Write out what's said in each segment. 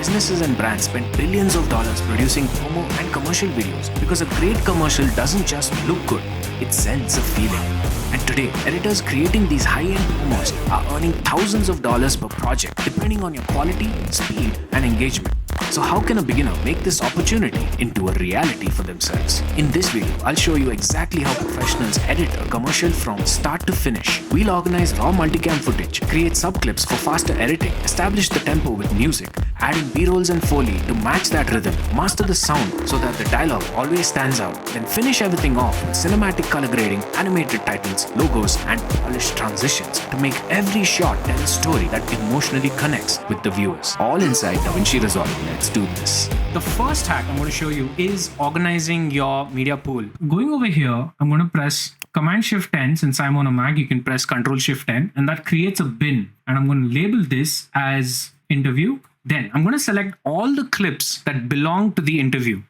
Businesses and brands spend billions of dollars producing promo and commercial videos because a great commercial doesn't just look good, it sends a feeling. And today, editors creating these high-end promos are earning thousands of dollars per project depending on your quality, speed, and engagement. So how can a beginner make this opportunity into a reality for themselves? In this video, I'll show you exactly how professionals edit a commercial from start to finish. We'll organize raw multicam footage, create subclips for faster editing, establish the tempo with music, add in B-rolls and Foley to match that rhythm, master the sound so that the dialogue always stands out, then finish everything off with cinematic color grading, animated titles, logos, and polished transitions to make every shot tell a story that emotionally connects with the viewers. All inside DaVinci Resolve. Let's do this. The first hack I'm going to show you is organizing your media pool. Going over here, I'm going to press Command-Shift-10. Since I'm on a Mac, you can press Control-Shift-10, and that creates a bin. And I'm going to label this as interview. Then I'm going to select all the clips that belong to the interview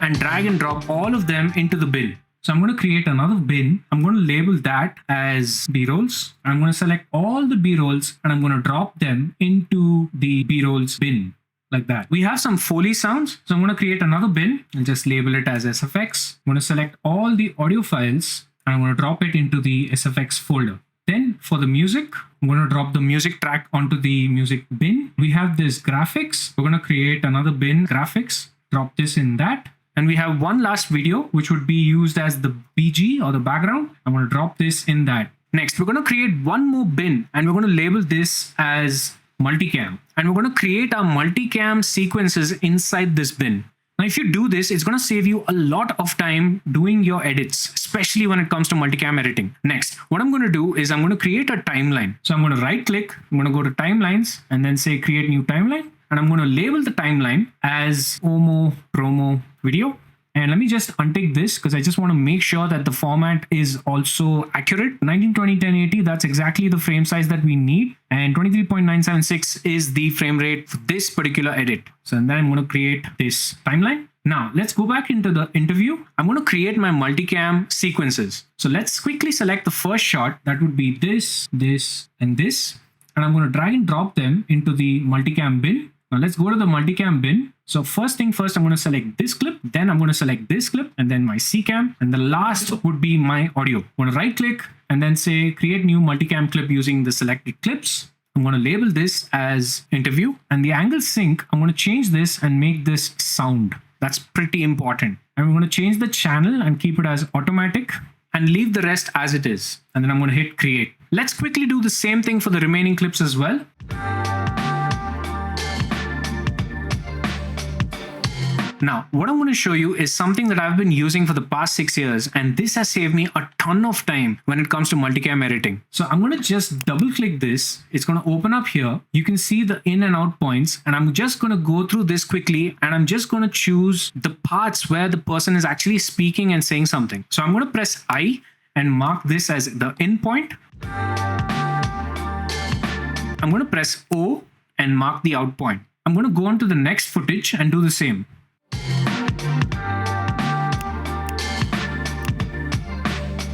and drag and drop all of them into the bin. So I'm going to create another bin. I'm going to label that as B-rolls. I'm going to select all the B-rolls and I'm going to drop them into the B-rolls bin like that. We have some Foley sounds. So I'm going to create another bin and just label it as SFX. I'm going to select all the audio files and I'm going to drop it into the SFX folder. Then for the music, I'm going to drop the music track onto the music bin. We have this graphics. We're going to create another bin, graphics, drop this in that. And we have one last video, which would be used as the BG or the background. I'm going to drop this in that. Next, we're going to create one more bin and we're going to label this as multicam. And we're going to create our multicam sequences inside this bin. Now, if you do this, it's going to save you a lot of time doing your edits, especially when it comes to multicam editing. Next, what I'm going to do is I'm going to create a timeline. So I'm going to right click, I'm going to go to timelines and then say create new timeline. And I'm going to label the timeline as OMO promo video. And let me just untick this because I just want to make sure that the format is also accurate. 1920 1080, that's exactly the frame size that we need. And 23.976 is the frame rate for this particular edit. So then I'm going to create this timeline. Now let's go back into the interview. I'm going to create my multicam sequences. So let's quickly select the first shot. That would be this, this, and this. And I'm going to drag and drop them into the multicam bin. Now let's go to the multicam bin. So first thing first, I'm going to select this clip, then I'm going to select this clip and then my CCam. And the last would be my audio. I'm going to right click and then say create new multicam clip using the selected clips. I'm going to label this as interview and the angle sync. I'm going to change this and make this sound. That's pretty important. And we're going to change the channel and keep it as automatic and leave the rest as it is. And then I'm going to hit create. Let's quickly do the same thing for the remaining clips as well. Now, what I'm going to show you is something that I've been using for the past 6 years, and this has saved me a ton of time when it comes to multicam editing. So I'm going to just double click this. It's going to open up here. You can see the in and out points, and I'm just going to go through this quickly, and I'm just going to choose the parts where the person is actually speaking and saying something. So I'm going to press I and mark this as the in point. I'm going to press O and mark the out point. I'm going to go on to the next footage and do the same.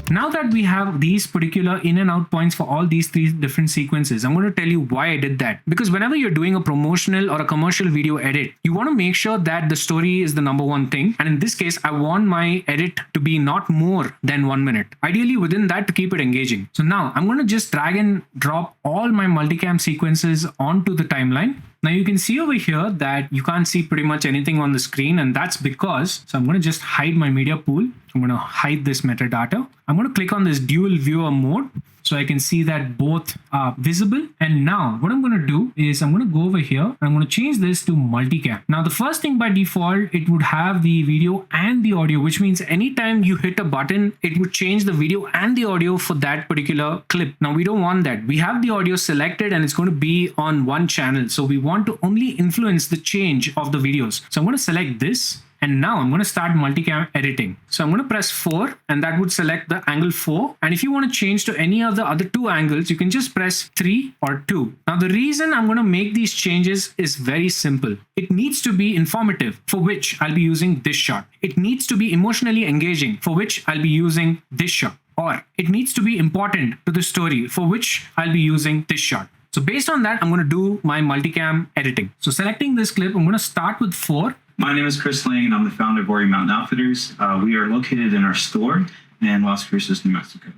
Now that we have these particular in and out points for all these three different sequences, I'm going to tell you why I did that. Because whenever you're doing a promotional or a commercial video edit, you want to make sure that the story is the number one thing. And in this case, I want my edit to be not more than 1 minute. Ideally within that to keep it engaging. So now I'm going to just drag and drop all my multicam sequences onto the timeline. Now you can see over here that you can't see pretty much anything on the screen, and that's because, so I'm going to just hide my media pool. I'm going to hide this metadata. I'm going to click on this dual viewer mode so I can see that both are visible. And now what I'm going to do is I'm going to go over here and I'm going to change this to multicam. Now the first thing by default, it would have the video and the audio, which means anytime you hit a button, it would change the video and the audio for that particular clip. Now we don't want that. We have the audio selected and it's going to be on one channel. So we want to only influence the change of the videos. So I'm going to select this. And now I'm going to start multicam editing. So I'm going to press 4 and that would select the angle 4. And if you want to change to any of the other two angles, you can just press 3 or 2. Now the reason I'm going to make these changes is very simple. It needs to be informative, for which I'll be using this shot. It needs to be emotionally engaging, for which I'll be using this shot. Or it needs to be important to the story, for which I'll be using this shot. So based on that, I'm going to do my multicam editing. So selecting this clip, I'm going to start with 4. My name is Chris Lang, and I'm the founder of Warrior Mountain Outfitters. We are located in our store in Las Cruces, New Mexico.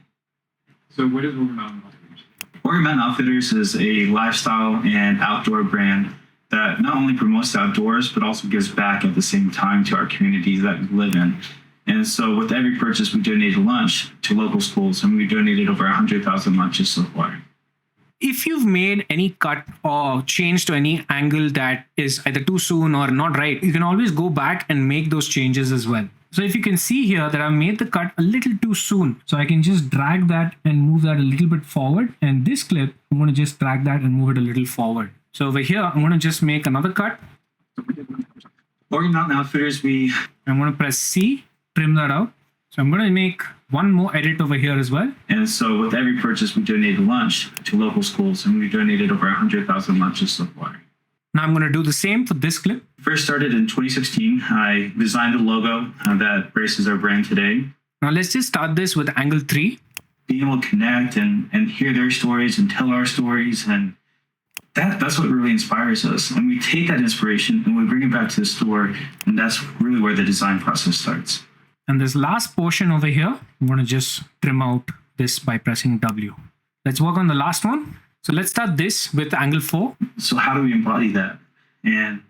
So what is Warrior Mountain Outfitters? Warrior Mountain Outfitters is a lifestyle and outdoor brand that not only promotes the outdoors, but also gives back at the same time to our communities that we live in. And so with every purchase, we donate a lunch to local schools, and we donated over 100,000 lunches so far. If you've made any cut or change to any angle that is either too soon or not right, you can always go back and make those changes as well. So if you can see here that I've made the cut a little too soon, so I can just drag that and move that a little bit forward. And this clip, I'm going to just drag that and move it a little forward. So over here, I'm going to just make another cut. Warrior Mountain Outfitters, I'm going to press C, trim that out. So I'm going to make one more edit over here as well. And so with every purchase, we donate a lunch to local schools, and we donated over 100,000 lunches so far. Now I'm going to do the same for this clip. First started in 2016. I designed the logo that braces our brand today. Now let's just start this with angle 3. Being able to connect and hear their stories and tell our stories, and that's what really inspires us. And we take that inspiration and we bring it back to the store, and that's really where the design process starts. And this last portion over here, I'm going to just trim out this by pressing W. Let's work on the last one. So let's start this with angle 4. So how do we embody that? And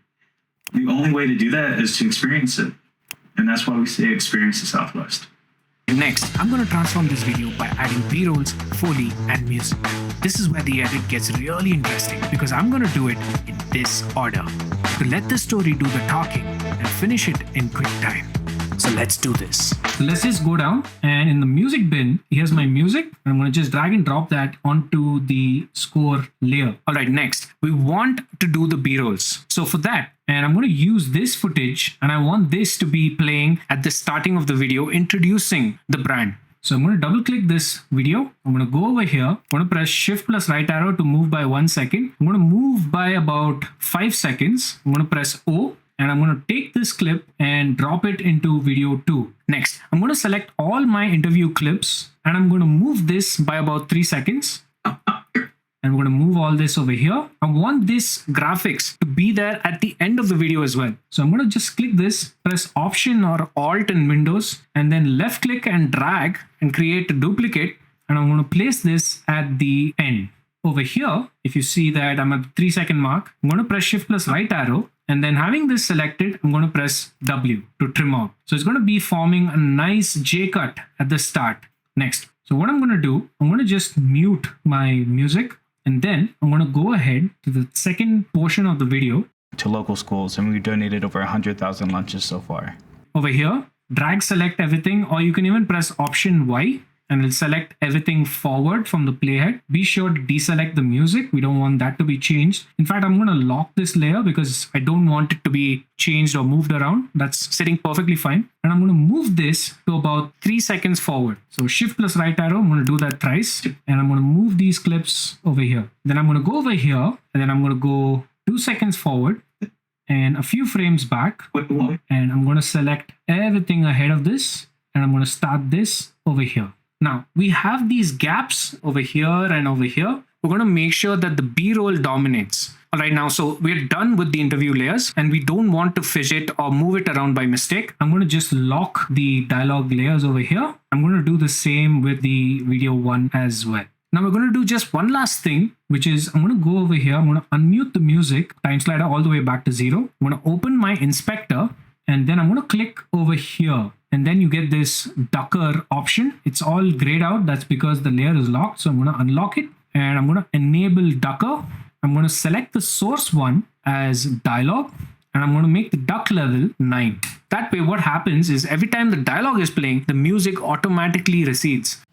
the only way to do that is to experience it. And that's why we say experience the Southwest. Next, I'm going to transform this video by adding B-rolls, Foley, and music. This is where the edit gets really interesting because I'm going to do it in this order to let the story do the talking and finish it in quick time. So let's do this. So let's just go down, and in the music bin, here's my music. I'm going to just drag and drop that onto the score layer. All right, next, we want to do the B-rolls. So for that, and I'm going to use this footage, and I want this to be playing at the starting of the video, introducing the brand. So I'm going to double click this video. I'm going to go over here. I'm going to press Shift plus right arrow to move by 1 second. I'm going to move by about 5 seconds. I'm going to press O. And I'm going to take this clip and drop it into video 2. Next, I'm going to select all my interview clips, and I'm going to move this by about 3 seconds. And I'm going to move all this over here. I want this graphics to be there at the end of the video as well. So I'm going to just click this, press Option or Alt in Windows, and then left click and drag and create a duplicate. And I'm going to place this at the end. Over here, if you see that I'm at the 3 second mark, I'm going to press Shift plus right arrow. And then having this selected, I'm going to press W to trim out. So it's going to be forming a nice J cut at the start. Next. So what I'm going to do, I'm going to just mute my music. And then I'm going to go ahead to the second portion of the video. To local schools, and we donated over 100,000 lunches so far. Over here, drag select everything, or you can even press Option Y. And it'll select everything forward from the playhead. Be sure to deselect the music. We don't want that to be changed. In fact, I'm going to lock this layer because I don't want it to be changed or moved around. That's sitting perfectly fine. And I'm going to move this to about 3 seconds forward. So Shift plus right arrow, I'm going to do that thrice. And I'm going to move these clips over here. Then I'm going to go over here, and then I'm going to go 2 seconds forward and a few frames back. And I'm going to select everything ahead of this. And I'm going to start this over here. Now, we have these gaps over here and over here. We're going to make sure that the B-roll dominates. All right, now, so we're done with the interview layers, and we don't want to fidget or move it around by mistake. I'm going to just lock the dialogue layers over here. I'm going to do the same with the video one as well. Now we're going to do just one last thing, which is I'm going to go over here. I'm going to unmute the music, time slider all the way back to 0. I'm going to open my inspector, and then I'm going to click over here. And then you get this ducker option. It's all grayed out. That's because the layer is locked. So I'm going to unlock it, and I'm going to enable ducker. I'm going to select the source one as dialogue, and I'm going to make the duck level 9. That way what happens is every time the dialogue is playing, the music automatically recedes.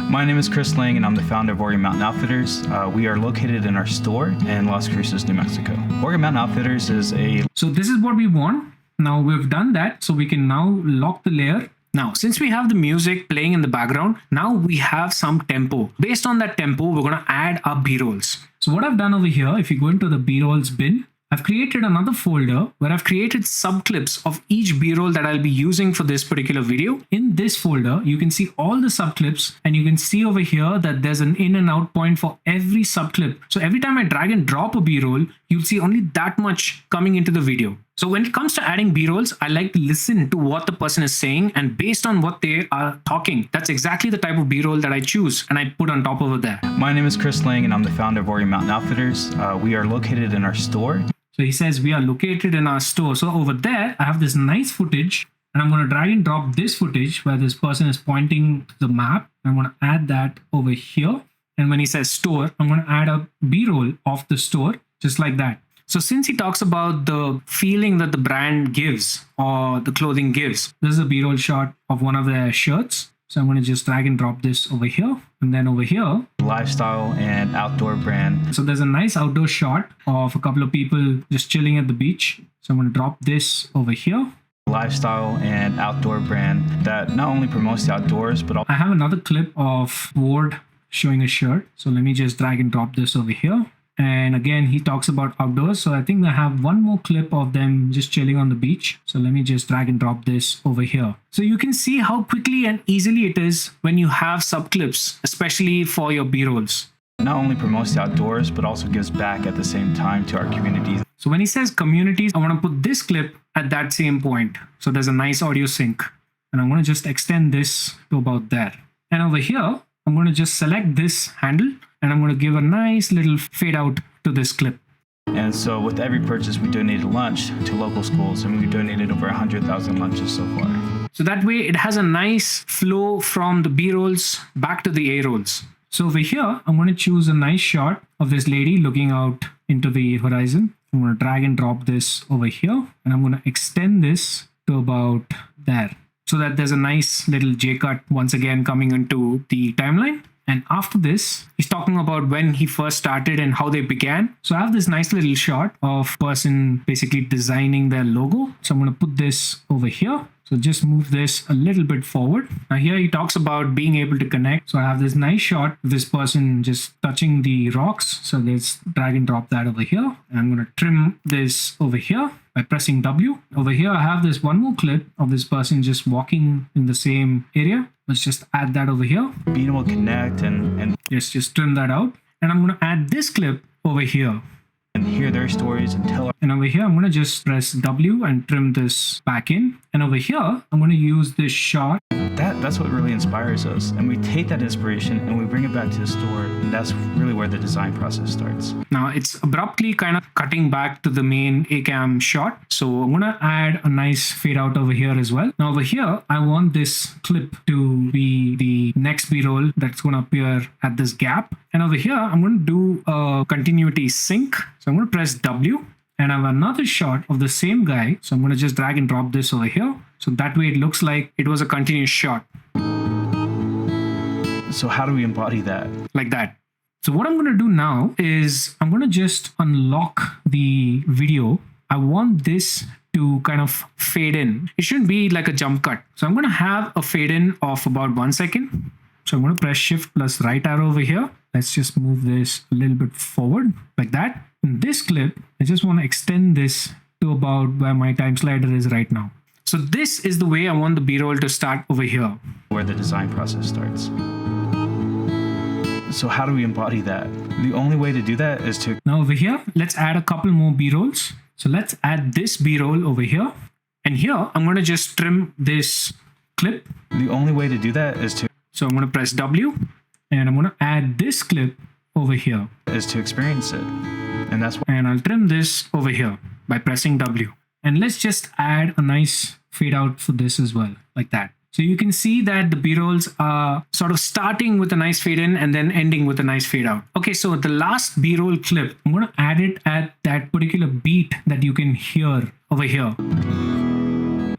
My name is Chris Lang, and I'm the founder of Warrior Mountain Outfitters. We are located in our store in Las Cruces, New Mexico. Warrior Mountain Outfitters is a... So this is what we want. Now we've done that, so we can now lock the layer. Now, since we have the music playing in the background, now we have some tempo. Based on that tempo, we're going to add our B-rolls. So what I've done over here, if you go into the B-rolls bin, I've created another folder where I've created subclips of each B-roll that I'll be using for this particular video. In this folder, you can see all the subclips, and you can see over here that there's an in and out point for every subclip. So every time I drag and drop a B-roll, you'll see only that much coming into the video. So when it comes to adding B-rolls, I like to listen to what the person is saying, and based on what they are talking, that's exactly the type of B-roll that I choose and I put on top over there. My name is Chris Lang, and I'm the founder of Warrior Mountain Outfitters. We are located in our store. So he says we are located in our store. So over there, I have this nice footage, and I'm going to drag and drop this footage where this person is pointing to the map. I'm going to add that over here. And when he says store, I'm going to add a B-roll of the store, just like that. So since he talks about the feeling that the brand gives or the clothing gives, this is a B-roll shot of one of their shirts. So I'm going to just drag and drop this over here. And then over here, Lifestyle and outdoor brand. so there's a nice outdoor shot of a couple of people just chilling at the beach. So I'm going to drop this over here. Lifestyle and outdoor brand that not only promotes the outdoors, but also I have another clip of Ward showing a shirt. So let me just drag and drop this over here. And again, he talks about outdoors. So I think I have one more clip of them just chilling on the beach. So let me just drag and drop this over here. So you can see how quickly and easily it is when you have subclips, especially for your B-rolls. not only promotes the outdoors, but also gives back at the same time to our communities. So when he says communities, I want to put this clip at that same point. So there's a nice audio sync. And I'm going to just extend this to about there. And over here, I'm going to just select this handle, and I'm going to give a nice little fade out to this clip. And so with every purchase, we donated lunch to local schools, and we donated over 100,000 lunches so far. So that way it has a nice flow from the B-rolls back to the A-rolls. So over here, I'm going to choose a nice shot of this lady looking out into the horizon. I'm going to drag and drop this over here, and I'm going to extend this to about there, so that there's a nice little J-cut once again coming into the timeline. And after this, he's talking about when he first started and how they began. So I have this nice little shot of person basically designing their logo. So I'm going to put this over here. So just move this a little bit forward. Now here he talks about being able to connect. So I have this nice shot of this person just touching the rocks. So let's drag and drop that over here. And I'm going to trim this over here by pressing W. Over here, I have this one more clip of this person just walking in the same area. Let's just add that over here. Being able to connect and Let's just trim that out. And I'm going to add this clip over here. hear their stories and tell. And over here, I'm going to just press W and trim this back in. And over here, I'm going to use this shot. That's what really inspires us. And we take that inspiration and we bring it back to the store. And that's really where the design process starts. Now it's abruptly kind of cutting back to the main A-cam shot. So I'm going to add a nice fade out over here as well. Now over here, I want this clip to be the next B-roll that's going to appear at this gap. And over here, I'm going to do a continuity sync. So I'm going to press W. And I have another shot of the same guy. So I'm going to just drag and drop this over here. So that way it looks like it was a continuous shot. So how do we embody that? Like that. So what I'm going to do now is I'm going to just unlock the video. I want this to kind of fade in. It shouldn't be like a jump cut. So I'm going to have a fade in of about 1 second. So I'm going to press Shift plus right arrow over here. Let's just move this a little bit forward like that. In this clip, I just want to extend this to about where my time slider is right now. So this is the way I want the B-roll to start over here. Where the design process starts. So how do we embody that? The only way to do that is to... Now over here, let's add a couple more B-rolls. So let's add this B-roll over here. And here, I'm going to just trim this clip. The only way to do that is to... So I'm going to press W. And I'm going to add this clip over here. Is to experience it. And that's why... And I'll trim this over here by pressing W. And let's just add a nice fade out for this as well, like that. So you can see that the B-rolls are sort of starting with a nice fade in and then ending with a nice fade out. Okay, so the last B-roll clip, I'm going to add it at that particular beat that you can hear over here,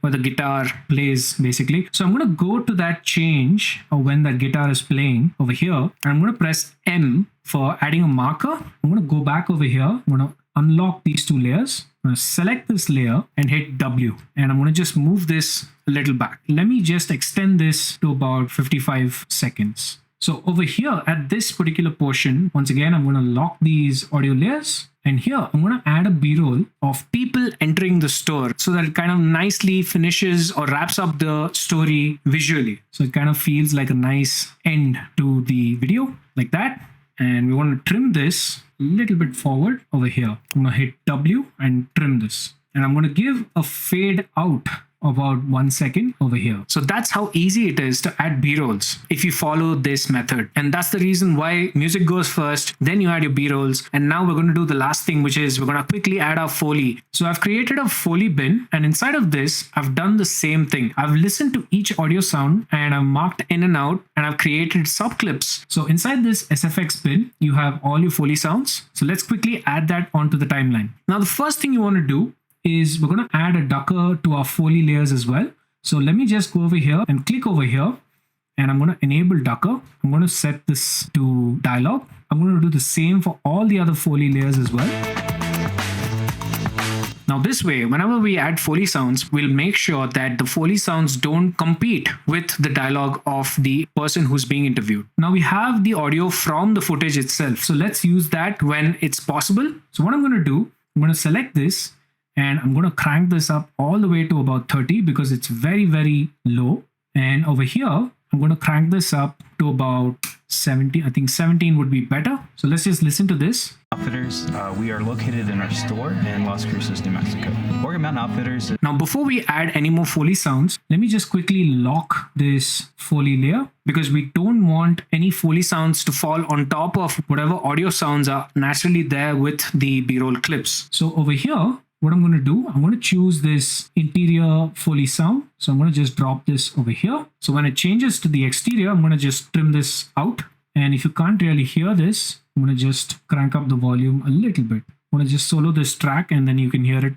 where the guitar plays basically. So I'm going to go to that change of when that guitar is playing over here. And I'm going to press M for adding a marker. I'm going to go back over here. I'm going to unlock these two layers. I'm going to select this layer and hit W. And I'm going to just move this a little back. Let me just extend this to about 55 seconds. So over here at this particular portion, once again, I'm going to lock these audio layers And here I'm going to add a b-roll of people entering the store so that it kind of nicely finishes or wraps up the story visually. So it kind of feels like a nice end to the video like that. And we want to trim this a little bit forward over here. I'm going to hit W and trim this. And I'm going to give a fade out about 1 second over here. So that's how easy it is to add b-rolls if you follow this method. And that's the reason why music goes first, then you add your b-rolls. And now we're going to do the last thing, which is we're going to quickly add our Foley. So I've created a Foley bin, and inside of this, I've done the same thing. I've listened to each audio sound and I've marked in and out, and I've created subclips. So inside this SFX bin, you have all your Foley sounds. So let's quickly add that onto the timeline. Now, the first thing you want to do is we're going to add a ducker to our Foley layers as well. So let me just go over here and click over here, and I'm going to enable ducker. I'm going to set this to dialog. I'm going to do the same for all the other Foley layers as well. Now this way, whenever we add Foley sounds, we'll make sure that the Foley sounds don't compete with the dialogue of the person who's being interviewed. Now we have the audio from the footage itself. So let's use that when it's possible. So what I'm going to do, I'm going to select this, and I'm going to crank this up all the way to about 30 because it's very, very low. And over here, I'm going to crank this up to about 17. I think 17 would be better. So let's just listen to this. Outfitters, we are located in our store in Las Cruces, New Mexico. Organ Mountain Outfitters. Now, before we add any more Foley sounds, let me just quickly lock this Foley layer because we don't want any Foley sounds to fall on top of whatever audio sounds are naturally there with the B-roll clips. So over here, what I'm going to do, I'm going to choose this interior Foley sound. So I'm going to just drop this over here. So when it changes to the exterior, I'm going to just trim this out. And if you can't really hear this, I'm going to just crank up the volume a little bit. I'm going to just solo this track and then you can hear it.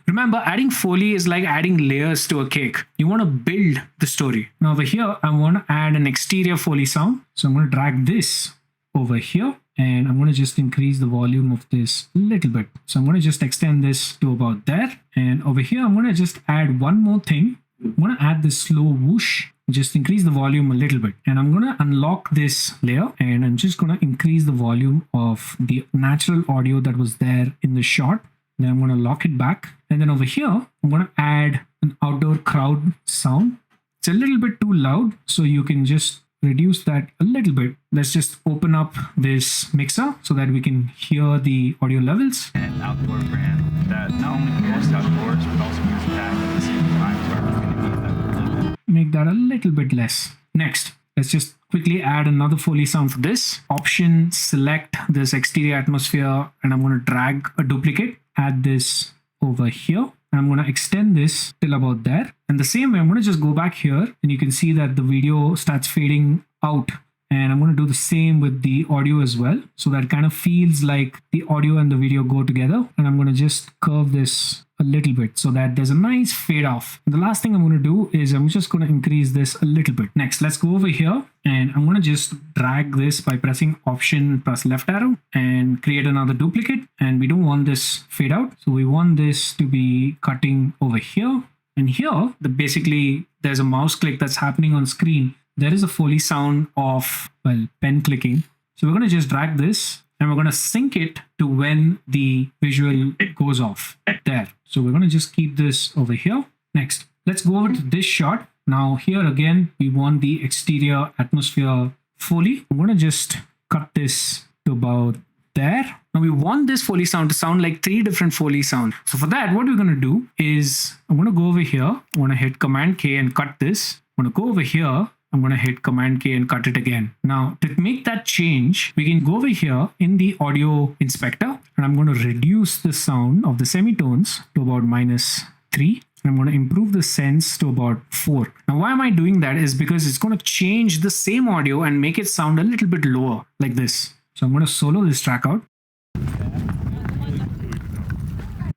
Remember, adding Foley is like adding layers to a cake. You want to build the story. Now over here, I want to add an exterior Foley sound. So I'm going to drag this over here. And I'm going to just increase the volume of this a little bit. So I'm going to just extend this to about there. And over here, I'm going to just add one more thing. I'm going to add this slow whoosh, just increase the volume a little bit. And I'm going to unlock this layer, and I'm just going to increase the volume of the natural audio that was there in the shot. Then I'm going to lock it back. And then over here, I'm going to add an outdoor crowd sound. It's a little bit too loud, so you can just reduce that a little bit. Let's just open up this mixer so that we can hear the audio levels. An outdoor brand that not only promotes outdoors, but also gives back at the same time to our community that we live in. Make that a little bit less. Next, let's just quickly add another Foley sound for this. Option, select this exterior atmosphere, and I'm going to drag a duplicate, add this over here. And I'm going to extend this till about there. And the same way, I'm going to just go back here and you can see that the video starts fading out. And I'm going to do the same with the audio as well. So that kind of feels like the audio and the video go together. And I'm going to just curve this a little bit so that there's a nice fade off. And the last thing I'm going to do is I'm just going to increase this a little bit. Next, let's go over here and I'm going to just drag this by pressing Option plus left arrow and create another duplicate. And we don't want this fade out. So we want this to be cutting over here. And here, basically, there's a mouse click that's happening on screen. There is a Foley sound of, well, pen clicking. So we're going to just drag this and we're going to sync it to when the visual goes off there. So we're going to just keep this over here. Next, let's go over to this shot. Now here again, we want the exterior atmosphere Foley. I'm going to just cut this to about there. Now we want this Foley sound to sound like 3 different Foley sounds. So for that, what we're going to do is I'm going to go over here. I'm going to hit Command K and cut this. I'm going to go over here. I'm going to hit Command K and cut it again. Now to make that change, we can go over here in the audio inspector and I'm going to reduce the sound of the semitones to about -3. I'm going to improve the sense to about 4. Now why am I doing that is because it's going to change the same audio and make it sound a little bit lower like this. So I'm going to solo this track out.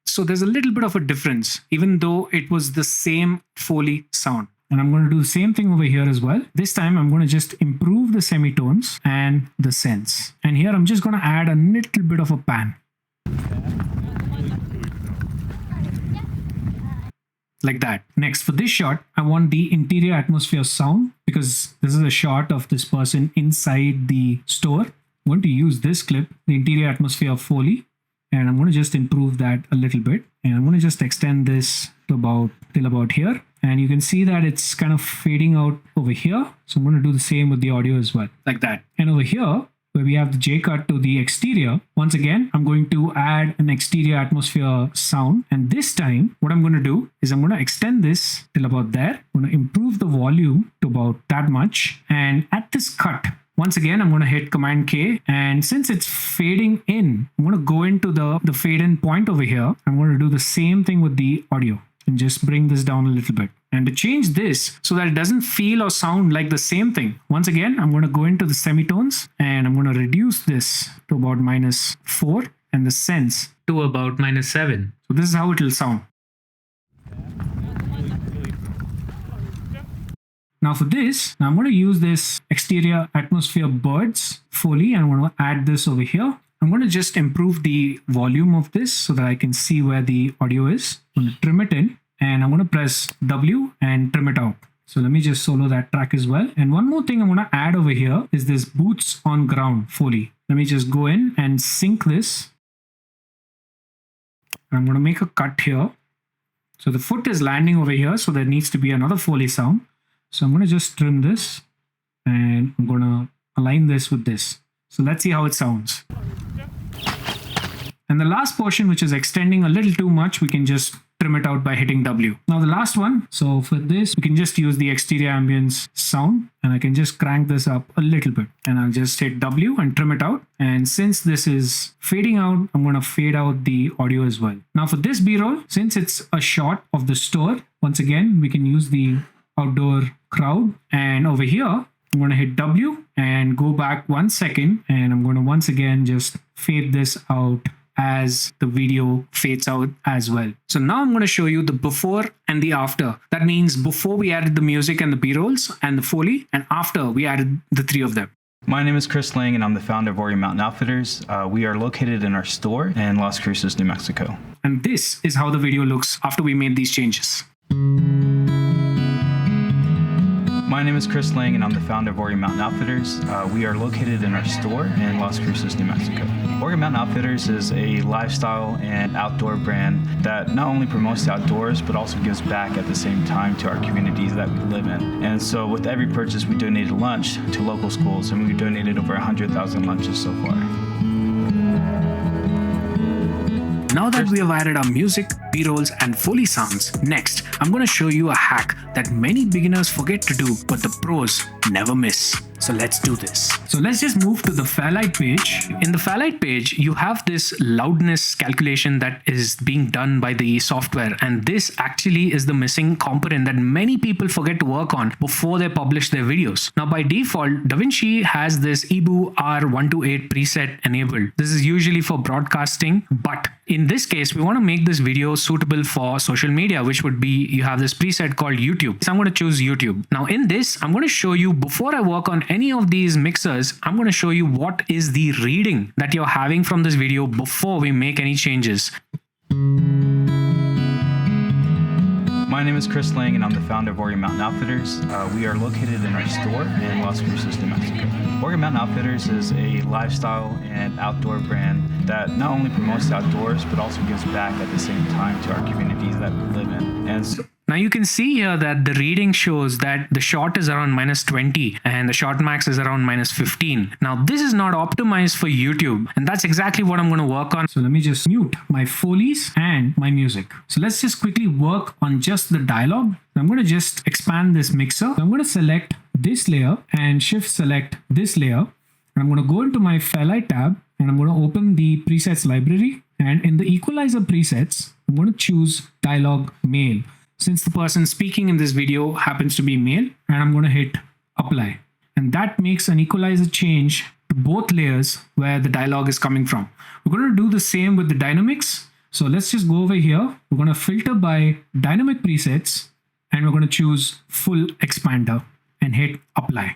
So there's a little bit of a difference, even though it was the same Foley sound. And I'm going to do the same thing over here as well. This time I'm going to just improve the semitones and the sense. And here I'm just going to add a little bit of a pan. Like that. Next, for this shot, I want the interior atmosphere sound because this is a shot of this person inside the store. I'm going to use this clip, the interior atmosphere of Foley, and I'm going to just improve that a little bit. And I'm going to just extend this to till about here. And you can see that it's kind of fading out over here. So I'm going to do the same with the audio as well, like that. And over here, where we have the J cut to the exterior, once again, I'm going to add an exterior atmosphere sound. And this time, what I'm going to do is I'm going to extend this till about there. I'm going to improve the volume to about that much. And at this cut, once again, I'm going to hit Command K. And since it's fading in, I'm going to go into the fade in point over here. I'm going to do the same thing with the audio and just bring this down a little bit. And to change this so that it doesn't feel or sound like the same thing, once again, I'm going to go into the semitones and I'm going to reduce this to about -4 and the sense to about -7. So this is how it will sound. Now for this, I'm going to use this exterior atmosphere birds Foley and I'm going to add this over here. I'm going to just improve the volume of this so that I can see where the audio is. I'm going to trim it in and I'm going to press W and trim it out. So let me just solo that track as well. And one more thing I'm going to add over here is this boots on ground Foley. Let me just go in and sync this. And I'm going to make a cut here. So the foot is landing over here. So there needs to be another Foley sound. So I'm going to just trim this and I'm going to align this with this. So let's see how it sounds. And the last portion, which is extending a little too much, we can just trim it out by hitting W. Now the last one. So for this, we can just use the exterior ambience sound and I can just crank this up a little bit and I'll just hit W and trim it out. And since this is fading out, I'm going to fade out the audio as well. Now for this B-roll, since it's a shot of the store, once again, we can use the outdoor crowd. And over here, I'm going to hit W and go back 1 second. And I'm going to once again just fade this out as the video fades out as well. So now I'm going to show you the before and the after. That means before we added the music and the B-rolls and the Foley, and after we added the 3 of them. My name is Chris Lang and I'm the founder of Warrior Mountain Outfitters. We are located in our store in Las Cruces, New Mexico. And this is how the video looks after we made these changes. My name is Chris Lang and I'm the founder of Warrior Mountain Outfitters. We are located in our store in Las Cruces, New Mexico. Warrior Mountain Outfitters is a lifestyle and outdoor brand that not only promotes the outdoors, but also gives back at the same time to our communities that we live in. And so with every purchase, we donated lunch to local schools, and we donated over 100,000 lunches so far. Now that we have added our music, B-rolls and Foley sounds, next I'm going to show you a hack that many beginners forget to do, but the pros never miss. So let's do this. So let's just move to the Fairlight page. In the Fairlight page, you have this loudness calculation that is being done by the software. And this actually is the missing component that many people forget to work on before they publish their videos. Now, by default, DaVinci has this EBU R128 preset enabled. This is usually for broadcasting, but in this case, we want to make this video suitable for social media, which would be, you have this preset called YouTube. So I'm going to choose YouTube. Now in this, I'm going to show you, before I work on any of these mixers, I'm going to show you what is the reading that you're having from this video before we make any changes. My name is Chris Lang and I'm the founder of Warrior Mountain Outfitters. We are located in our store in Las Cruces, New Mexico. Warrior Mountain Outfitters is a lifestyle and outdoor brand that not only promotes the outdoors, but also gives back at the same time to our communities that we live in. And so now you can see here that the reading shows that the short is around -20 and the short max is around -15. Now this is not optimized for YouTube, and that's exactly what I'm going to work on. So let me just mute my Foleys and my music. So let's just quickly work on just the dialogue. I'm going to just expand this mixer. I'm going to select this layer and shift select this layer. I'm going to go into my Fairlight tab and I'm going to open the presets library. And in the equalizer presets, I'm going to choose dialogue male, since the person speaking in this video happens to be male, and I'm going to hit apply. And that makes an equalizer change to both layers where the dialogue is coming from. We're going to do the same with the dynamics. So let's just go over here. We're going to filter by dynamic presets and we're going to choose full expander and hit apply.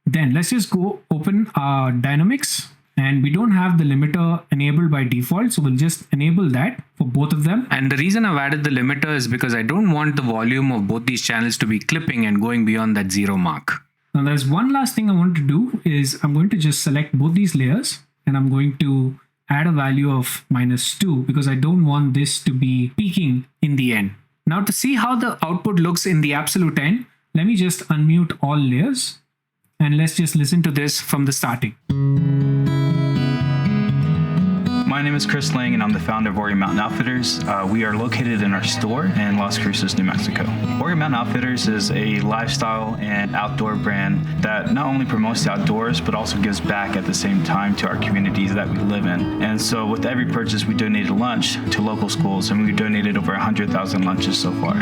Then let's just go open our dynamics. And we don't have the limiter enabled by default, so we'll just enable that for both of them. And the reason I've added the limiter is because I don't want the volume of both these channels to be clipping and going beyond that 0 mark. Now there's one last thing I want to do is I'm going to just select both these layers and I'm going to add a value of -2 because I don't want this to be peaking in the end. Now to see how the output looks in the absolute end, let me just unmute all layers and let's just listen to this from the starting. My name is Chris Lang, and I'm the founder of Oregon Mountain Outfitters. We are located in our store in Las Cruces, New Mexico. Oregon Mountain Outfitters is a lifestyle and outdoor brand that not only promotes the outdoors, but also gives back at the same time to our communities that we live in. And so with every purchase, we donated lunch to local schools, and we've donated over 100,000 lunches so far.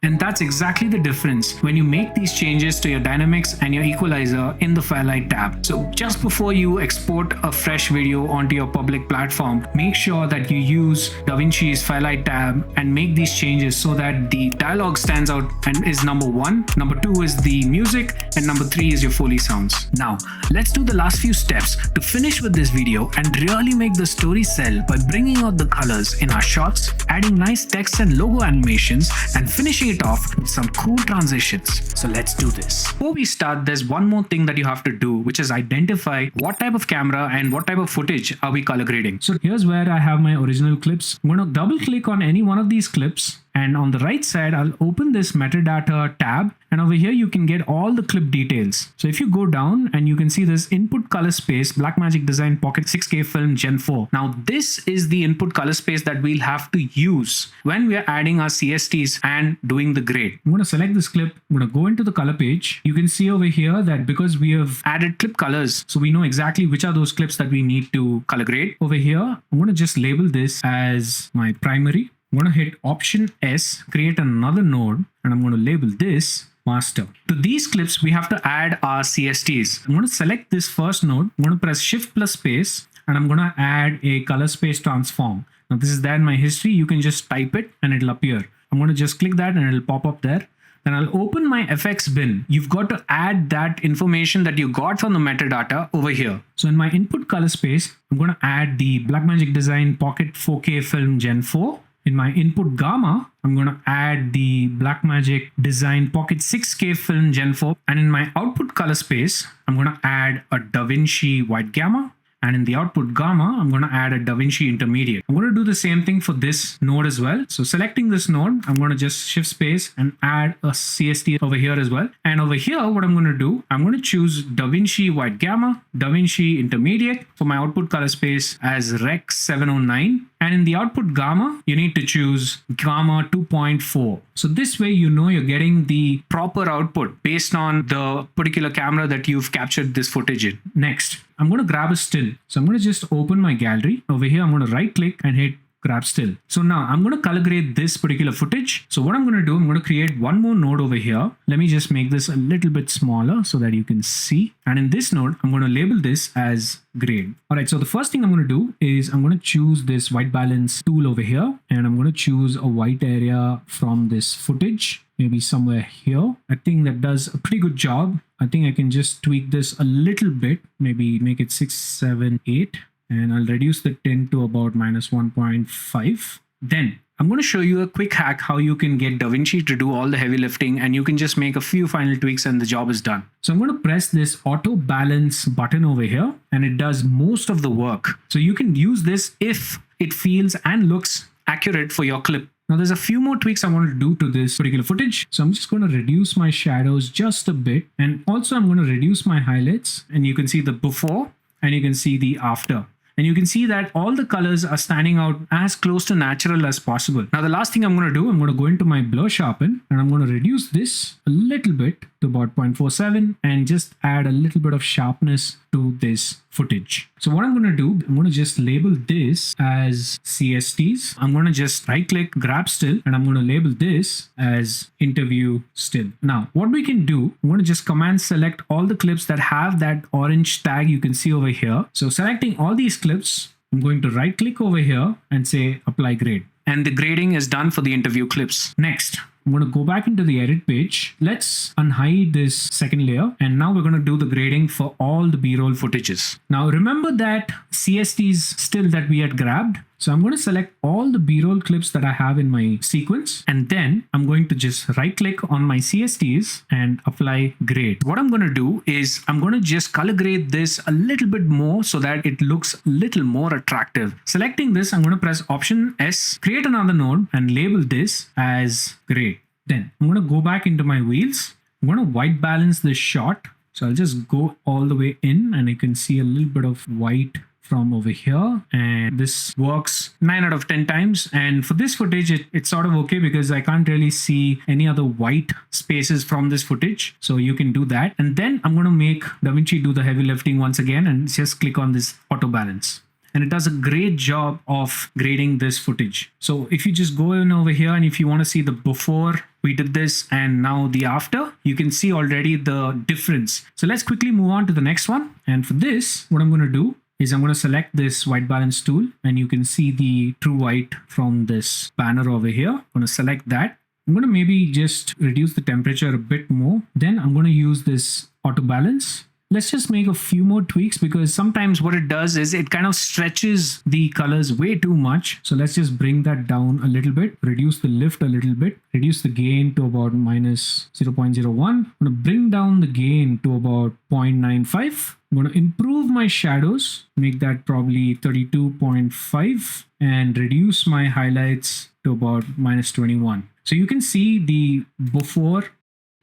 And that's exactly the difference when you make these changes to your dynamics and your equalizer in the Firelight tab. So just before you export a fresh video onto your public platform, make sure that you use DaVinci's Firelight tab and make these changes so that the dialogue stands out and is number 1, number 2 is the music, and number 3 is your Foley sounds. Now, let's do the last few steps to finish with this video and really make the story sell by bringing out the colors in our shots, adding nice text and logo animations, and finishing it off with some cool transitions. So let's do this. Before we start, there's one more thing that you have to do, which is identify what type of camera and what type of footage are we color grading. So here's where I have my original clips. I'm going to double click on any one of these clips, and on the right side, I'll open this metadata tab, and over here you can get all the clip details. So if you go down and you can see this input color space, Blackmagic Design Pocket 6K Film Gen 4. Now this is the input color space that we'll have to use when we are adding our CSTs and doing the grade. I'm going to select this clip. I'm going to go into the color page. You can see over here that because we have added clip colors, so we know exactly which are those clips that we need to color grade. Over here, I'm going to just label this as my primary. I'm going to hit Option S, create another node, and I'm going to label this master. To these clips, we have to add our CSTs. I'm going to select this first node. I'm going to press Shift plus space, and I'm going to add a color space transform. Now this is there in my history. You can just type it and it'll appear. I'm going to just click that and it'll pop up there. Then I'll open my FX bin. You've got to add that information that you got from the metadata over here. So in my input color space, I'm going to add the Blackmagic Design Pocket 4K Film Gen 4. In my input gamma, I'm going to add the Blackmagic Design Pocket 6K Film Gen 4. And in my output color space, I'm going to add a DaVinci White Gamma. And in the output gamma, I'm going to add a DaVinci Intermediate. I'm going to do the same thing for this node as well. So selecting this node, I'm going to just shift space and add a CST over here as well. And over here, what I'm going to do, I'm going to choose DaVinci White Gamma, DaVinci Intermediate for my output color space as Rec 709. And in the output gamma, you need to choose gamma 2.4. So this way, you know you're getting the proper output based on the particular camera that you've captured this footage in. Next, I'm going to grab a still. So I'm going to just open my gallery. Over here, I'm going to right click and hit grab still. So now I'm going to color grade this particular footage. So what I'm going to do, I'm going to create one more node over here. Let me just make this a little bit smaller so that you can see. And in this node, I'm going to label this as grade. All right. So the first thing I'm going to do is I'm going to choose this white balance tool over here, and I'm going to choose a white area from this footage, maybe somewhere here. I think that does a pretty good job. I think I can just tweak this a little bit, maybe make it 6, 7, 8. And I'll reduce the tint to about -1.5. Then I'm going to show you a quick hack how you can get DaVinci to do all the heavy lifting, and you can just make a few final tweaks and the job is done. So I'm going to press this auto balance button over here, and it does most of the work. So you can use this if it feels and looks accurate for your clip. Now there's a few more tweaks I want to do to this particular footage. So I'm just going to reduce my shadows just a bit. And also I'm going to reduce my highlights, and you can see the before and you can see the after. And you can see that all the colors are standing out as close to natural as possible. Now, the last thing I'm going to do, I'm going to go into my blur sharpen, and I'm going to reduce this a little bit to about 0.47 and just add a little bit of sharpness to this footage. So what I'm going to do, I'm going to just label this as CSTs. I'm going to just right click, grab still, and I'm going to label this as interview still. Now, what we can do, I'm going to just command select all the clips that have that orange tag you can see over here. So selecting all these clips, I'm going to right click over here and say apply grade. And the grading is done for the interview clips. Next, I'm going to go back into the edit page. Let's unhide this second layer. And now we're going to do the grading for all the B-roll footages. Now remember that CSTs still that we had grabbed. So I'm going to select all the B-roll clips that I have in my sequence, and then I'm going to just right click on my CSTs and apply grade. What I'm going to do is I'm going to just color grade this a little bit more so that it looks a little more attractive. Selecting this, I'm going to press Option S, create another node and label this as grade. Then I'm going to go back into my wheels. I'm going to white balance this shot. So I'll just go all the way in and you can see a little bit of white from over here, and this works 9 out of 10 times. And for this footage, it's sort of okay because I can't really see any other white spaces from this footage. So you can do that. And then I'm going to make DaVinci do the heavy lifting once again and just click on this auto balance. And it does a great job of grading this footage. So if you just go in over here and if you want to see the before we did this and now the after, you can see already the difference. So let's quickly move on to the next one. And for this, what I'm going to do is I'm going to select this white balance tool and you can see the true white from this banner over here. I'm going to select that. I'm going to maybe just reduce the temperature a bit more. Then I'm going to use this auto balance. Let's just make a few more tweaks because sometimes what it does is it kind of stretches the colors way too much. So let's just bring that down a little bit, reduce the lift a little bit, reduce the gain to about minus 0.01. I'm going to bring down the gain to about 0.95. I'm going to improve my shadows, make that probably 32.5 and reduce my highlights to about minus 21. So you can see the before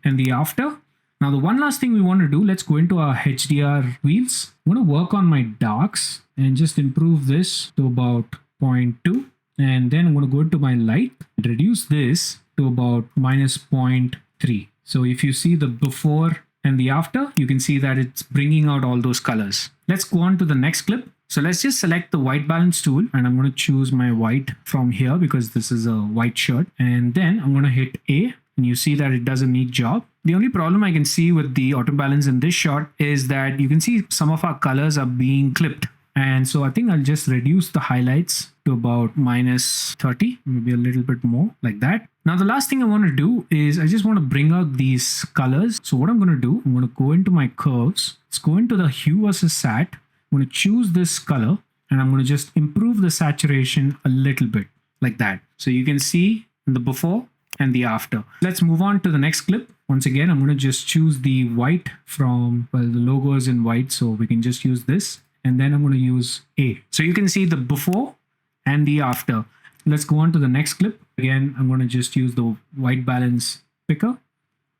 and the after. Now the one last thing we want to do, let's go into our HDR wheels. I'm going to work on my darks and just improve this to about 0.2. And then I'm going to go to my light and reduce this to about minus 0.3. So if you see the before and the after, you can see that it's bringing out all those colors. Let's go on to the next clip. So let's just select the white balance tool and I'm going to choose my white from here because this is a white shirt. And then I'm going to hit A and you see that it does a neat job. The only problem I can see with the auto balance in this shot is that you can see some of our colors are being clipped. And so I think I'll just reduce the highlights to about minus 30, maybe a little bit more like that. Now the last thing I want to do is I just want to bring out these colors. So what I'm going to do, I'm going to go into my curves. Let's go into the hue versus sat. I'm going to choose this color and I'm going to just improve the saturation a little bit like that. So you can see the before and the after. Let's move on to the next clip. Once again, I'm going to just choose the white from, well, the logo is in white, so we can just use this. And then I'm going to use A. So you can see the before and the after. Let's go on to the next clip. Again, I'm going to just use the white balance picker,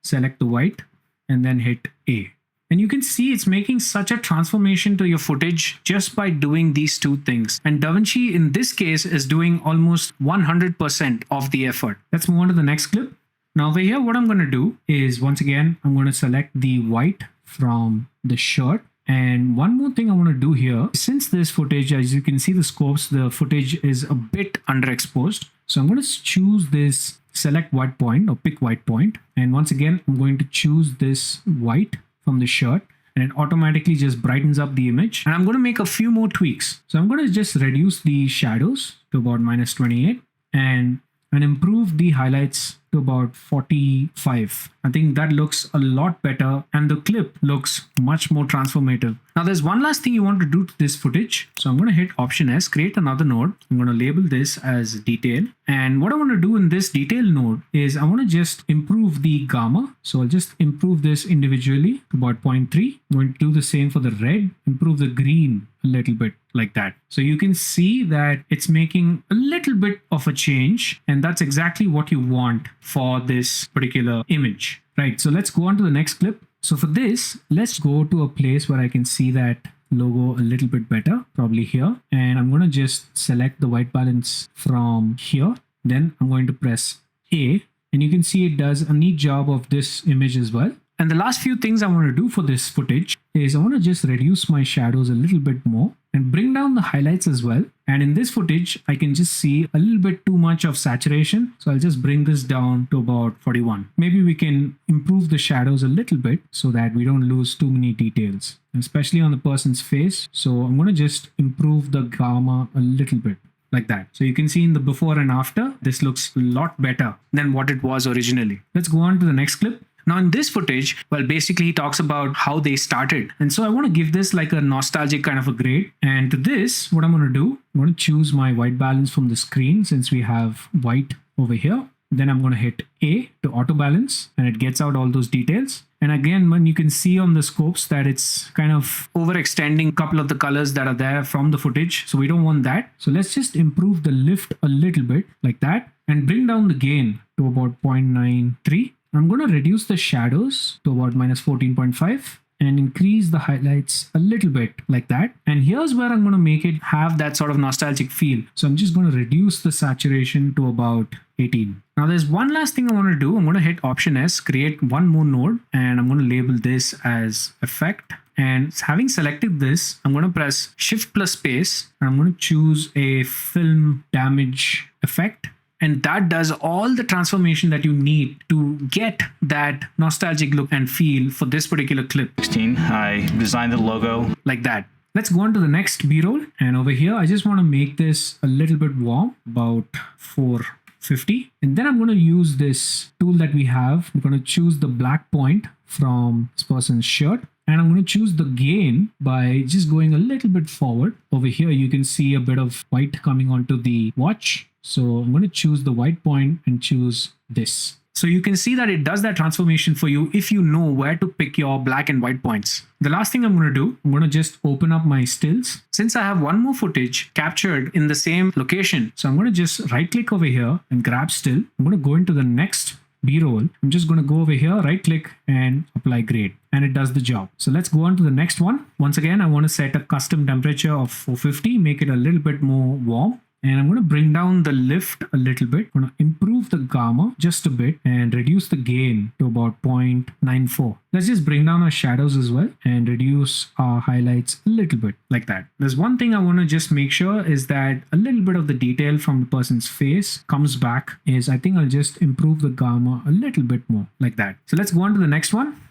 select the white, and then hit A. And you can see it's making such a transformation to your footage just by doing these two things. And DaVinci in this case is doing almost 100% of the effort. Let's move on to the next clip. Now over here, what I'm going to do is once again, I'm going to select the white from the shirt. And one more thing I want to do here, since this footage, as you can see the scopes, the footage is a bit underexposed. So I'm going to choose this select white point or pick white point. And once again, I'm going to choose this white from the shirt and it automatically just brightens up the image. And I'm going to make a few more tweaks. So I'm going to just reduce the shadows to about minus 28 and improve the highlights to about 45. I think that looks a lot better and the clip looks much more transformative. Now there's one last thing you want to do to this footage. So I'm going to hit Option S, create another node. I'm going to label this as detail. And what I want to do in this detail node is I want to just improve the gamma. So I'll just improve this individually to about 0.3. I'm going to do the same for the red, improve the green a little bit like that. So you can see that it's making a little bit of a change and that's exactly what you want for this particular image, right? So let's go on to the next clip. So for this, let's go to a place where I can see that logo a little bit better, probably here. And I'm going to just select the white balance from here. Then I'm going to press A and you can see it does a neat job of this image as well. And the last few things I want to do for this footage is I want to just reduce my shadows a little bit more and bring down the highlights as well. And in this footage, I can just see a little bit too much of saturation. So I'll just bring this down to about 41. Maybe we can improve the shadows a little bit so that we don't lose too many details, especially on the person's face. So I'm going to just improve the gamma a little bit like that. So you can see in the before and after, this looks a lot better than what it was originally. Let's go on to the next clip. Now in this footage, well, basically he talks about how they started. And so I want to give this like a nostalgic kind of a grade. And to this, what I'm going to do, I'm going to choose my white balance from the screen since we have white over here. Then I'm going to hit A to auto balance and it gets out all those details. And again, when you can see on the scopes that it's kind of overextending a couple of the colors that are there from the footage. So we don't want that. So let's just improve the lift a little bit like that and bring down the gain to about 0.93. I'm going to reduce the shadows to about minus 14.5 and increase the highlights a little bit like that. And here's where I'm going to make it have that sort of nostalgic feel. So I'm just going to reduce the saturation to about 18. Now there's one last thing I want to do. I'm going to hit Option S, create one more node, and I'm going to label this as effect. And having selected this, I'm going to press Shift plus space, and I'm going to choose a film damage effect. And that does all the transformation that you need to get that nostalgic look and feel for this particular clip. 16, I designed the logo. Like that. Let's go on to the next B-roll. And over here, I just want to make this a little bit warm, about 450. And then I'm going to use this tool that we have. I'm going to choose the black point from this person's shirt. And I'm going to choose the gain by just going a little bit forward. Over here, you can see a bit of white coming onto the watch. So I'm going to choose the white point and choose this. So you can see that it does that transformation for you if you know where to pick your black and white points. The last thing I'm going to do, I'm going to just open up my stills. Since I have one more footage captured in the same location, so I'm going to just right click over here and grab still. I'm going to go into the next B-roll. I'm just going to go over here, right click and apply grade. And it does the job. So let's go on to the next one. Once again, I want to set a custom temperature of 450, make it a little bit more warm. And I'm going to bring down the lift a little bit. I'm going to improve the gamma just a bit and reduce the gain to about 0.94. Let's just bring down our shadows as well and reduce our highlights a little bit like that. There's one thing I want to just make sure is that a little bit of the detail from the person's face comes back. Is I think I'll just improve the gamma a little bit more like that. So let's go on to the next one.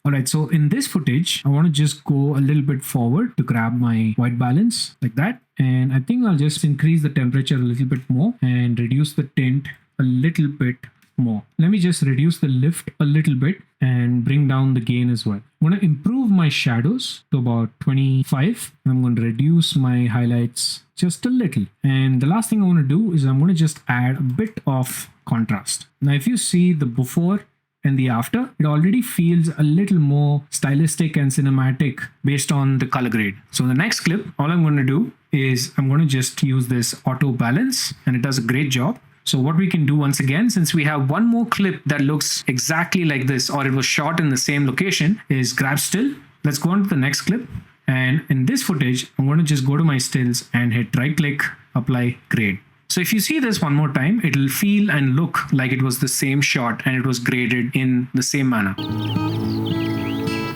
All right, so in this footage, I want to just go a little bit forward to grab my white balance like that. And I think I'll just increase the temperature a little bit more and reduce the tint a little bit more. Let me just reduce the lift a little bit and bring down the gain as well. I'm going to improve my shadows to about 25. I'm going to reduce my highlights just a little. And the last thing I want to do is I'm going to just add a bit of contrast. Now, if you see the before and the after, it already feels a little more stylistic and cinematic based on the color grade. So the next clip, all I'm going to do is I'm going to just use this auto balance and it does a great job. So what we can do once again, since we have one more clip that looks exactly like this, or it was shot in the same location, is grab still. Let's go on to the next clip. And in this footage, I'm going to just go to my stills and hit right click, apply grade. So if you see this one more time, it'll feel and look like it was the same shot and it was graded in the same manner.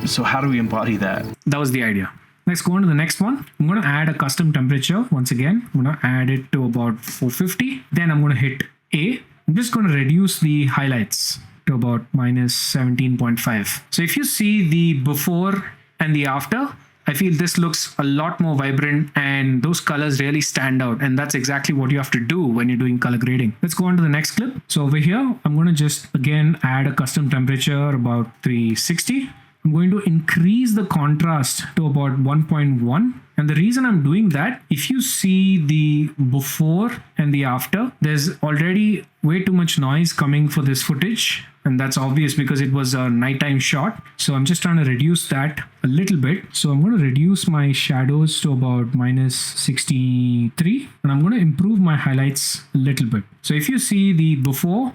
So how do we embody that? That was the idea. Let's go on to the next one. I'm going to add a custom temperature. Once again, I'm going to add it to about 450. Then I'm going to hit A. I'm just going to reduce the highlights to about minus 17.5. So if you see the before and the after, I feel this looks a lot more vibrant and those colors really stand out. And that's exactly what you have to do when you're doing color grading. Let's go on to the next clip. So over here, I'm going to just again add a custom temperature about 360. I'm going to increase the contrast to about 1.1. And the reason I'm doing that, if you see the before and the after, there's already way too much noise coming for this footage. And that's obvious because it was a nighttime shot. So I'm just trying to reduce that a little bit. So I'm going to reduce my shadows to about minus 63. And I'm going to improve my highlights a little bit. So if you see the before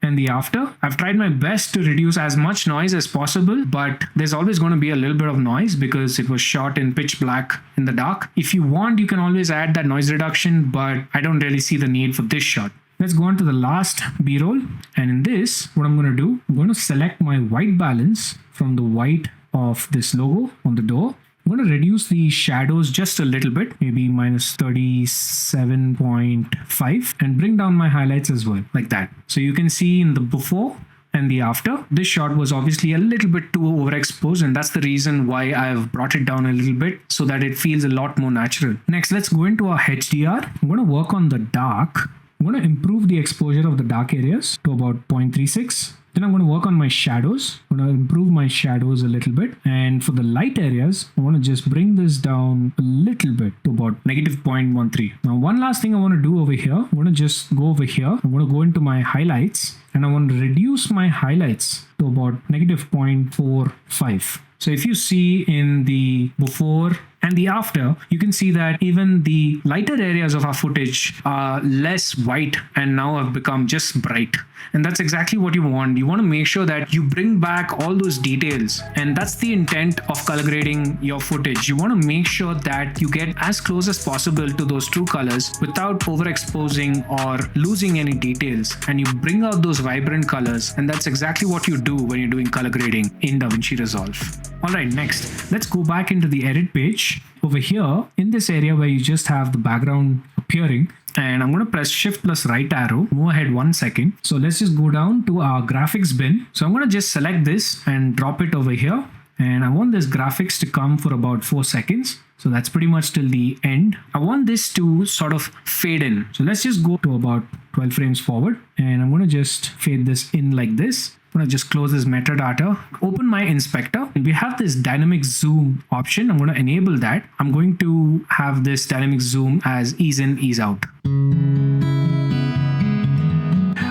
and the after, I've tried my best to reduce as much noise as possible, but there's always going to be a little bit of noise because it was shot in pitch black in the dark. If you want, you can always add that noise reduction, but I don't really see the need for this shot. Let's go on to the last B-roll. And in this, what I'm going to do, I'm going to select my white balance from the white of this logo on the door. I'm going to reduce the shadows just a little bit, maybe minus 37.5, and bring down my highlights as well, like that. So you can see in the before and the after, this shot was obviously a little bit too overexposed, and that's the reason why I've brought it down a little bit so that it feels a lot more natural. Next, let's go into our HDR. I'm going to work on the dark I'm going to improve the exposure of the dark areas to about 0.36. Then I'm going to work on my shadows. I'm going to improve my shadows a little bit. And for the light areas, I want to just bring this down a little bit to about -0.13. Now, one last thing I want to do over here, I'm going to just go over here. I'm going to go into my highlights and I want to reduce my highlights to about -0.45. So if you see in the before and the after, you can see that even the lighter areas of our footage are less white and now have become just bright. And that's exactly what you want. You want to make sure that you bring back all those details. And that's the intent of color grading your footage. You want to make sure that you get as close as possible to those true colors without overexposing or losing any details. And you bring out those vibrant colors. And that's exactly what you do when you're doing color grading in DaVinci Resolve. All right, next, let's go back into the edit page. Over here, in this area where you just have the background appearing, and I'm going to press Shift plus right arrow, move ahead 1 second. So let's just go down to our graphics bin. So I'm going to just select this and drop it over here. And I want this graphics to come for about 4 seconds. So that's pretty much till the end. I want this to sort of fade in. So let's just go to about 12 frames forward. And I'm going to just fade this in like this. I'm going to just close this metadata, open my inspector, and we have this dynamic zoom option. I'm going to enable that. I'm going to have this dynamic zoom as ease in, ease out.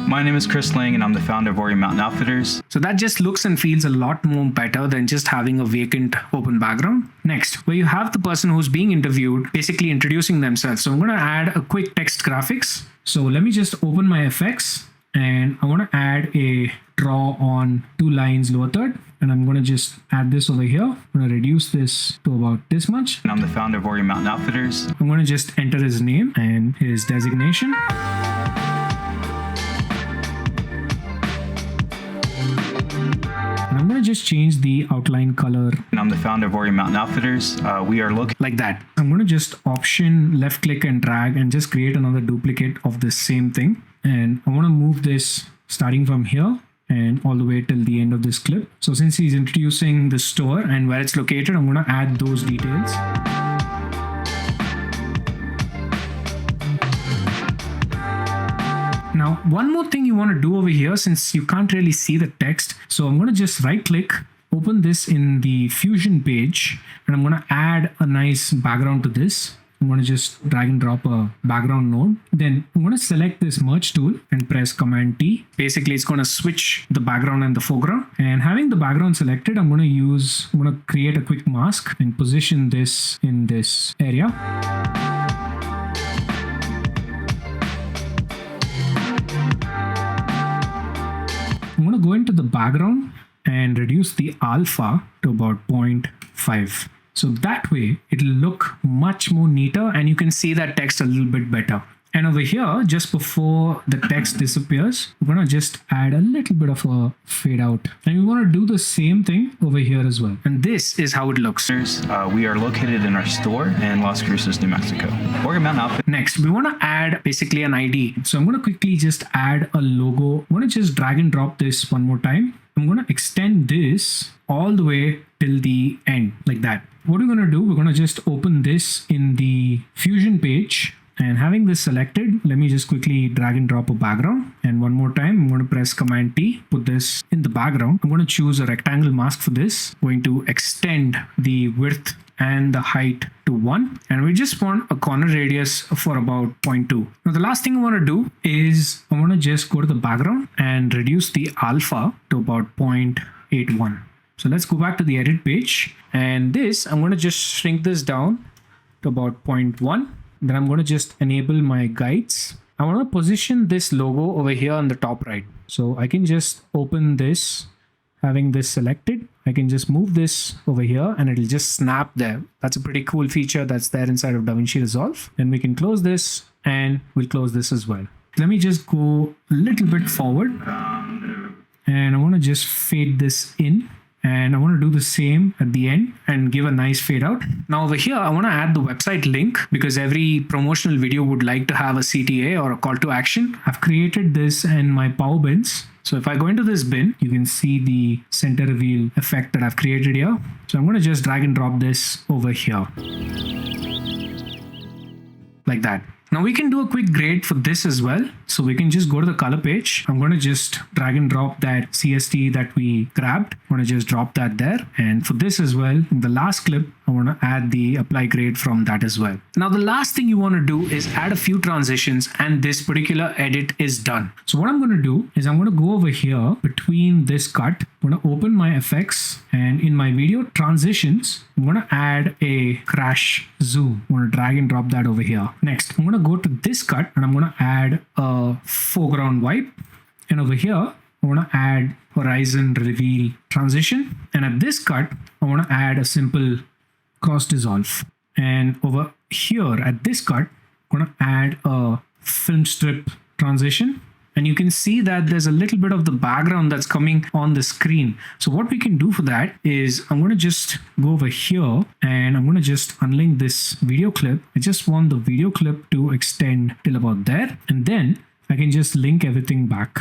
My name is Chris Lang and I'm the founder of Warrior Mountain Outfitters. So that just looks and feels a lot more better than just having a vacant open background. Next, where you have the person who's being interviewed basically introducing themselves. So I'm going to add a quick text graphics. So let me just open my effects. And I want to add a draw on 2 lines lower third. And I'm going to just add this over here. I'm going to reduce this to about this much. And I'm the founder of Warrior Mountain Outfitters. I'm going to just enter his name and his designation. And I'm going to just change the outline color. And I'm the founder of Warrior Mountain Outfitters. We are located like that. I'm going to just option left click and drag and just create another duplicate of the same thing. And I want to move this starting from here and all the way till the end of this clip. So since he's introducing the store and where it's located, I'm going to add those details. Now, one more thing you want to do over here, since you can't really see the text. So I'm going to just right click, open this in the Fusion page, and I'm going to add a nice background to this. I'm going to just drag and drop a background node. Then I'm going to select this merge tool and press Command T. Basically, it's going to switch the background and the foreground. And having the background selected, I'm going to create a quick mask and position this in this area. I'm going to go into the background and reduce the alpha to about 0.5. So that way it'll look much more neater and you can see that text a little bit better. And over here, just before the text disappears, we're going to just add a little bit of a fade out. And we want to do the same thing over here as well. And this is how it looks. We are located in our store in Las Cruces, New Mexico. Warrior Mountain Outfitters. Next, we want to add basically an ID. So I'm going to quickly just add a logo. I'm going to just drag and drop this one more time. I'm going to extend this all the way till the end like that. What we're going to do, we're going to just open this in the Fusion page. And having this selected, let me just quickly drag and drop a background. And one more time, I'm going to press Command T, put this in the background. I'm going to choose a rectangle mask for this. I'm going to extend the width and the height to 1. And we just want a corner radius for about 0.2. Now, the last thing I want to do is I want to just go to the background and reduce the alpha to about 0.81. So let's go back to the edit page. And this, I'm going to just shrink this down to about 0.1. Then I'm going to just enable my guides. I want to position this logo over here on the top right. So I can just open this, having this selected. I can just move this over here and it'll just snap there. That's a pretty cool feature that's there inside of DaVinci Resolve. Then we can close this and we'll close this as well. Let me just go a little bit forward and I want to just fade this in. And I want to do the same at the end and give a nice fade out. Now over here, I want to add the website link because every promotional video would like to have a CTA or a call to action. I've created this in my power bins. So if I go into this bin, you can see the center reveal effect that I've created here. So I'm going to just drag and drop this over here. Like that. Now we can do a quick grade for this as well. So we can just go to the color page. I'm going to just drag and drop that CST that we grabbed. I'm going to just drop that there. And for this as well, in the last clip, I want to add the apply grade from that as well. Now the last thing you want to do is add a few transitions, and this particular edit is done. So what I'm going to do is I'm going to go over here between this cut. I'm going to open my effects, and in my video transitions, I'm going to add a crash zoom. I'm going to drag and drop that over here. Next, I'm going to go to this cut and I'm going to add a foreground wipe. And over here, I want to add horizon reveal transition. And at this cut, I want to add a simple cross dissolve. And over here at this cut, I'm going to add a film strip transition. And you can see that there's a little bit of the background that's coming on the screen. So what we can do for that is I'm going to just go over here and I'm going to just unlink this video clip. I just want the video clip to extend till about there. And then I can just link everything back.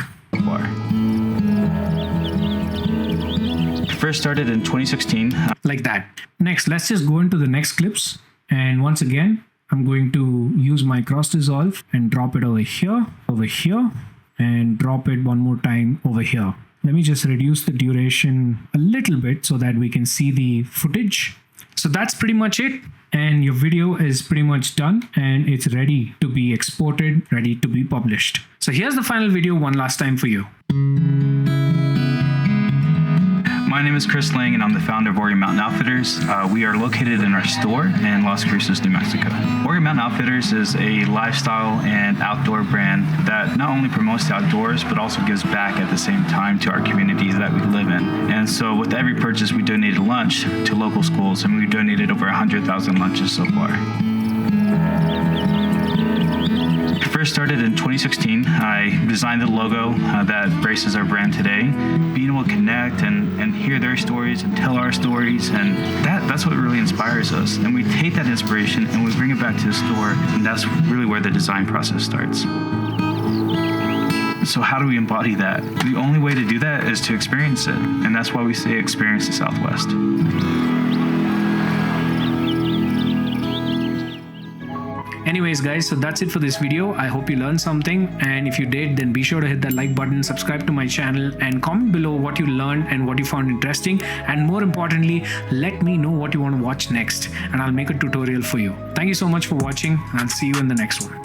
First started in 2016. Like that. Next, let's just go into the next clips. And once again, I'm going to use my cross dissolve and drop it over here, and drop it one more time over here. Let me just reduce the duration a little bit so that we can see the footage. So that's pretty much it. And your video is pretty much done and it's ready to be exported, ready to be published. So here's the final video one last time for you. My name is Chris Lang, and I'm the founder of Warrior Mountain Outfitters. We are located in our store in Las Cruces, New Mexico. Warrior Mountain Outfitters is a lifestyle and outdoor brand that not only promotes the outdoors, but also gives back at the same time to our communities that we live in. And so with every purchase, we donated lunch to local schools, and we've donated over 100,000 lunches so far. First started in 2016. I designed the logo that braces our brand today. Being able to connect and hear their stories and tell our stories, and that's what really inspires us. And we take that inspiration and we bring it back to the store, and that's really where the design process starts. So how do we embody that? The only way to do that is to experience it, and that's why we say experience the Southwest. Anyways guys, so that's it for this video. I hope you learned something, and if you did, then be sure to hit that like button, subscribe to my channel, and comment below what you learned and what you found interesting, and more importantly, let me know what you want to watch next and I'll make a tutorial for you. Thank you so much for watching, and I'll see you in the next one.